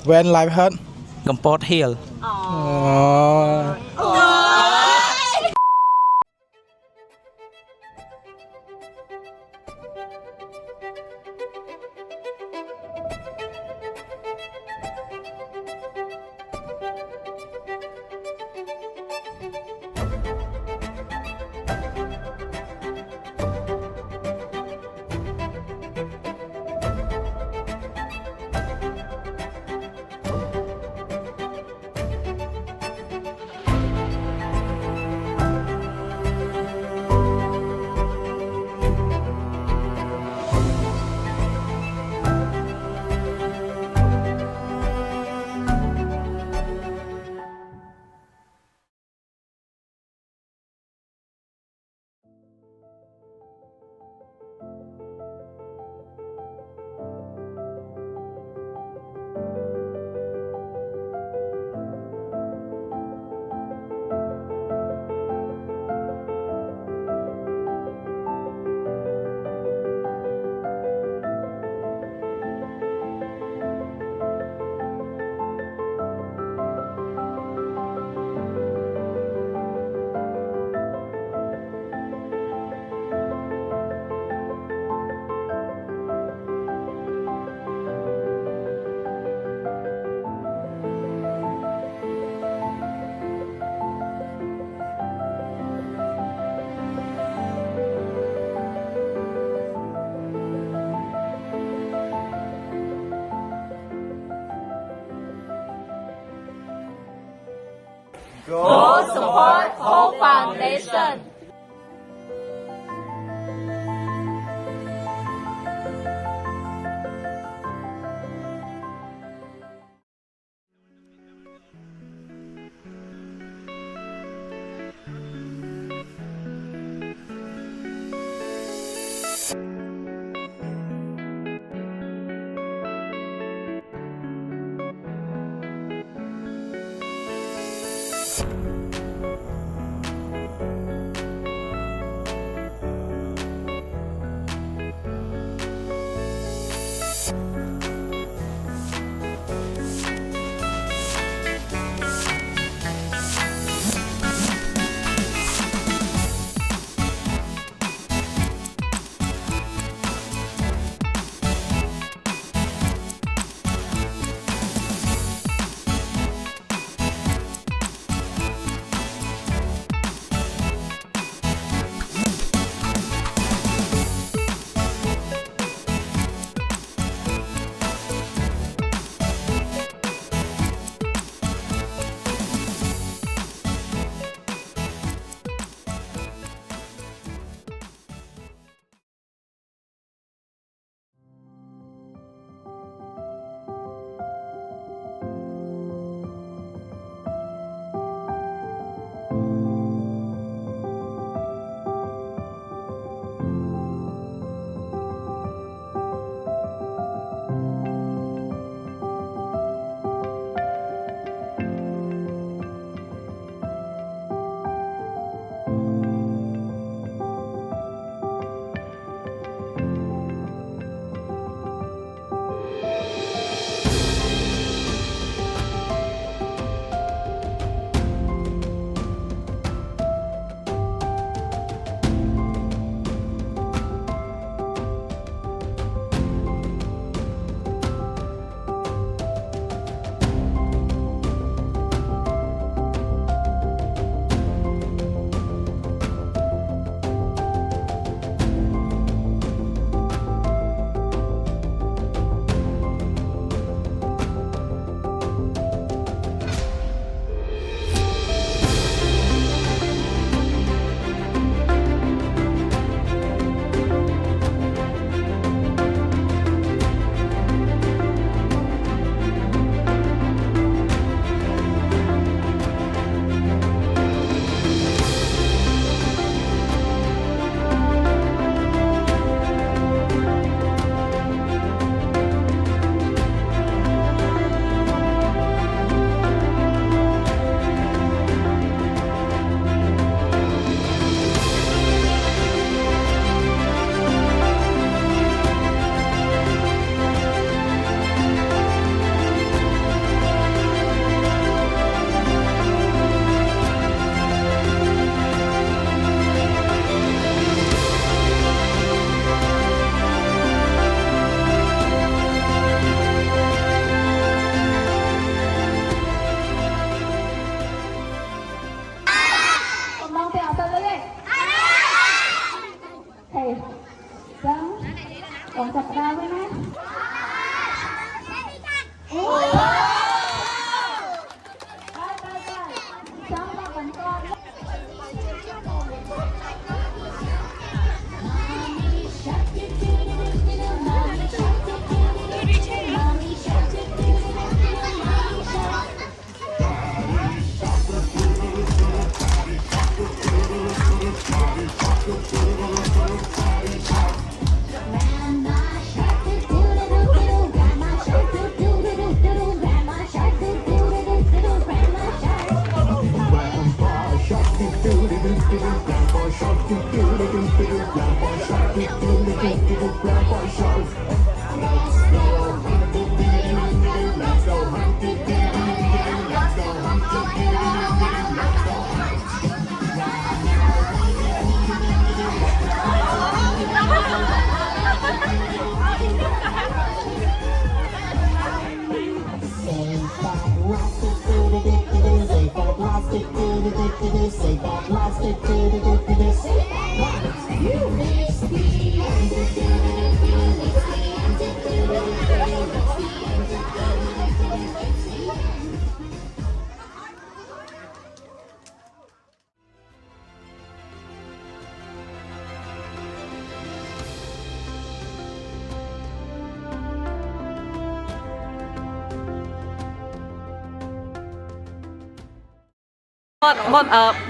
When life hurt. Comport heal. Go support Hope Foundation.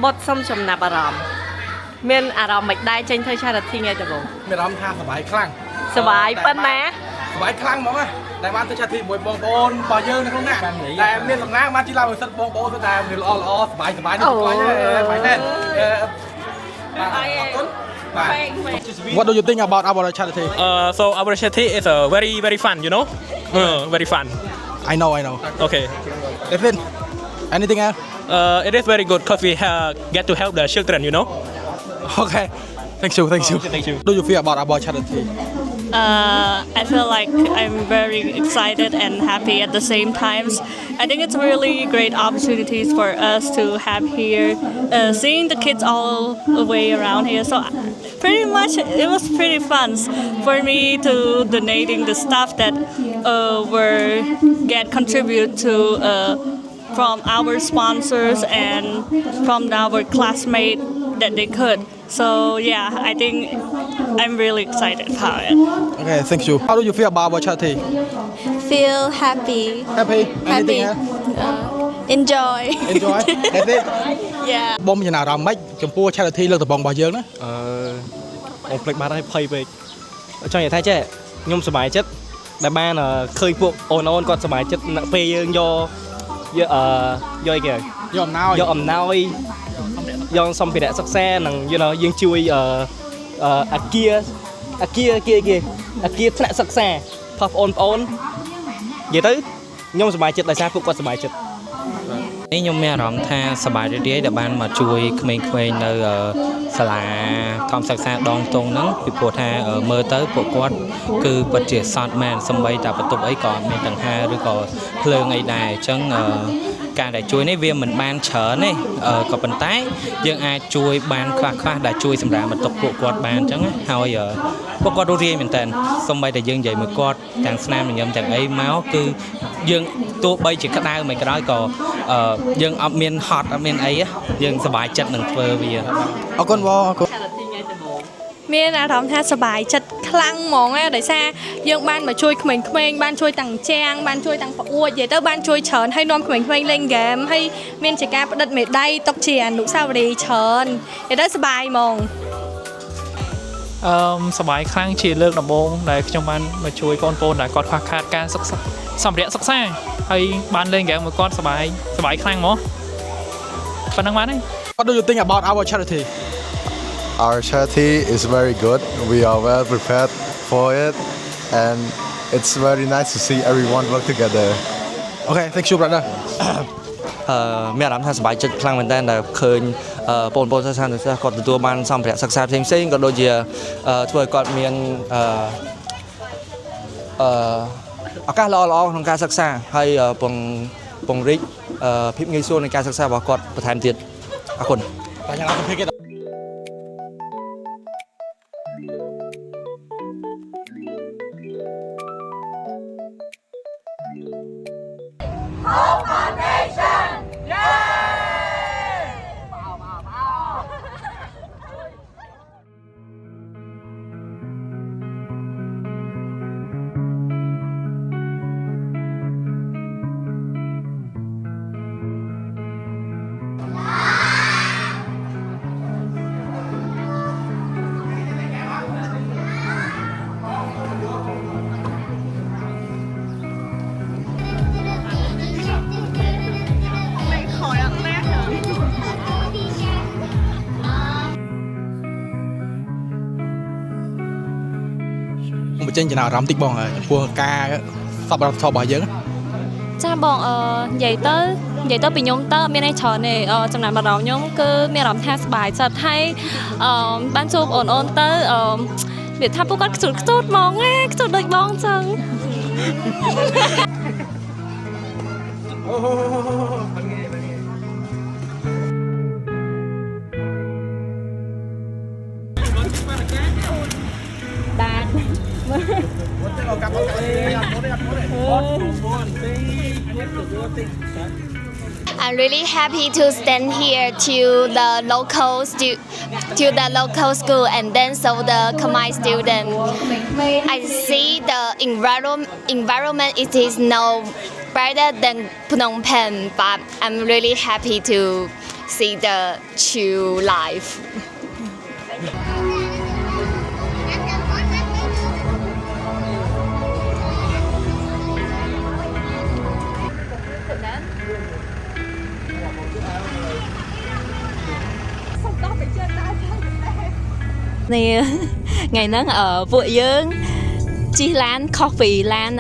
บทសំចំណាប់អារម្មណ៍មានអារម្មណ៍មិនដែរចេញធ្វើ charity ថ្ងៃដំបូង មានអារម្មណ៍ថាសប្បាយខ្លាំង សប្បាយប៉ុណ្ណា សប្បាយខ្លាំងហ្មងណាដែលបានធ្វើ charity មួយបងប្អូនរបស់យើងនៅក្នុងនេះដែលមានសំណាងបានជីឡាឲ្យសិទ្ធបងប្អូនតែមានល្អល្អសប្បាយសប្បាយនេះខ្លាំងហើយមែនទេ What do you think about our charity? So our charity is very fun, you know, very fun. I know. Okay. Devin, anything else? It is very good because we get to help the children, you know. Okay. Thank you. Thank you. Do you feel about our charity? I feel like I'm very excited and happy at the same times. I think it's really great opportunities for us to have here, seeing the kids all the way around here. So pretty much it was pretty fun for me to donating the stuff that were get contribute to from our sponsors and from our classmates that they could. So yeah, I think I'm really excited about it. Okay, thank you. How do you feel about our charity? Feel happy. Happy? Anything else? Enjoy. Enjoy? That's it? Yeah. បងមានអារម្មណ៍ម៉េចចំពោះ charity លើកដំបូងរបស់យើងណា អូភ្លេចបាត់ហើយភ័យពេកចង់និយាយថាចេះខ្ញុំសប្បាយចិត្តដែលបានឃើញពួកអូនគាត់សប្បាយចិត្តពេលយើងយកអីគេយកអំណោយយកសម្ភារៈសិក្សានិងយើងជួយអាគារថ្នាក់សិក្សាផងបងប្អូននិយាយទៅខ្ញុំសប្បាយចិត្តដោយសារពួកគាត់សប្បាយចិត្ត នេះខ្ញុំមានអារម្មណ៍ថាសប្បាយរីករាយដែលបានមកជួយក្មេងៗនៅសាលាធម្មសិក្សាដងតុងហ្នឹងពីព្រោះថាមើលទៅពួកគាត់គឺពិតជាសត្វមែនសំបីតែបន្ទប់អីក៏អត់មានដង្ហើរឬក៏ភ្លើងអីដែរអញ្ចឹងការដែលជួយនេះវាមិនបានច្រើនទេក៏ប៉ុន្តែយើងអាចជួយបានខ្លះដែលជួយសម្រាប់បន្ទប់ពួកគាត់បានអញ្ចឹងហើយពួកគាត់រស់រាយមែនតើសំបីតែយើងនិយាយមួយគាត់ទាំងស្នាមញញឹមទាំងអីមកគឺយើងទោះបីជាក្តៅមិនក្តៅក៏យើងអត់មានហត់អត់មានអីយើងសប្បាយចិត្តនឹងធ្វើវាអរគុណបងអរគុណ មានអារម្មណ៍ថាសប្បាយចិត្តខ្លាំងហ្មងដោយសារយើងបានមកជួយក្មេងៗបានជួយទាំងចាងបានជួយទាំងប្អួតនិយាយទៅបានជួយច្រើនហើយនាំក្មេងៗលេងហ្គេមហើយមានជាការផ្តិតមេដាយទុកជាអនុស្សាវរីយ៍ច្រើននិយាយទៅសប្បាយហ្មង សប្បាយខ្លាំងជាលើកដំបូងដែលខ្ញុំបានមកជួយបងប្អូនដែលគាត់ខ្វះខាតការសិក្សាសម្ភារៈសិក្សាហើយបានលេងហ្គេមមួយគាត់សប្បាយខ្លាំងហ្មងប៉ុណ្ណឹងបានហើយ What do you think about our charity? Our charity is very good. We are well prepared for it, and it's very nice to see everyone work together. Okay, thank you, brother. មានអារម្មណ៍ថាសប្បាយចិត្តខ្លាំងមែនតើដែលឃើញបងប្អូនសិស្សគាត់ទទួលបានសម្ភារៈសិក្សាផ្សេងៗក៏ដូចជាធ្វើឲ្យគាត់មានឱកាសល្អៗក្នុងការសិក្សាហើយពង្រីកភាពងាយស្រួលនៃការសិក្សារបស់គាត់បន្ថែមទៀតអរគុណ Tanya langsung pikir. ចេញចំណាអារម្មណ៍តិចបងចំពោះការសប្បុរសធម៌របស់យើង ចាបងនិយាយទៅពីខ្ញុំទៅមានអីច្រើនទេចំណាំអារម្មណ៍ខ្ញុំគឺមានអារម្មណ៍ថាសប្បាយចិត្តហើយបានជួបអូនទៅវាថាពួកគាត់ខ្ជូតហ្មងខ្ជូតដូចបងចឹង I'm really happy to stand here to the local school and then so the Khmer student. I see the environment it is no better than Phnom Penh, but I'm really happy to see the chill life. ថ្ងៃហ្នឹងពួកយើងជិះឡានខុសពីឡាន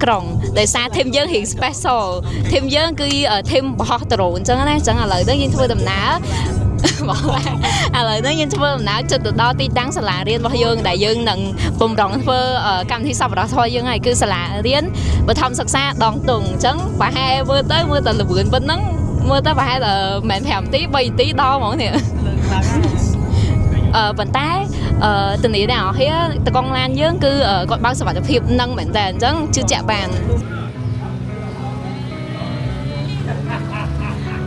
ក្រុងដោយសារធីមយើងរៀង special ធីមយើងគឺធីមបោះដ្រូនអញ្ចឹងណាអញ្ចឹងឥឡូវនេះយើងធ្វើដំណើរបងឥឡូវនេះយើងធ្វើដំណើរជិតទៅដល់ទីតាំងសាលារៀនរបស់យើងដែលយើងនឹងបំរុងធ្វើកម្មវិធីសប្បុរសធម៌យើងហើយគឺសាលារៀនបឋមសិក្សាដងតុងអញ្ចឹងប្រហែលមើលទៅលឿនប៉ុណ្ណឹងមើលទៅប្រហែលតែមិន5នាទី3នាទីដល់ហ្មងនេះ ប៉ុន្តែធានាទាំងអស់គ្នាតកងឡានយើងគឺគាត់បើកសុវត្ថិភាពនឹងមែនតើអញ្ចឹងជឿជាក់បាន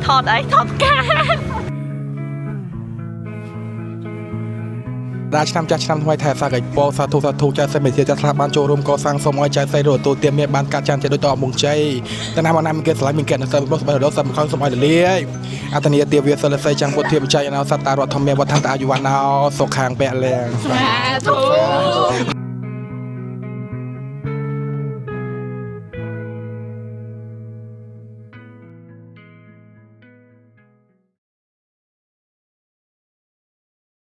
ថតអីថតការ រាឆ្នាំចាស់ឆ្នាំថ្មីថែសាកឲ្យពោសាធុចែកសេមេធាចាស់ស្លាប់បានចូលរួមកសាងសូមឲ្យចែកសេរទទួលទានមានបានកាត់ចានជាដូចតអមងជ័យតែណាមកណាមានគេឆ្លៃមានគេនៅសើរបស់សម្បត្តិរបស់សំខាន់សូមឲ្យលាយអតនីយទាវាសិលស័យចាំងពុទ្ធិបច្ច័យអនោសត្តារដ្ឋធម្មវត្តតាអាយុវណ្ណោសុខាងពលៈ សាធុ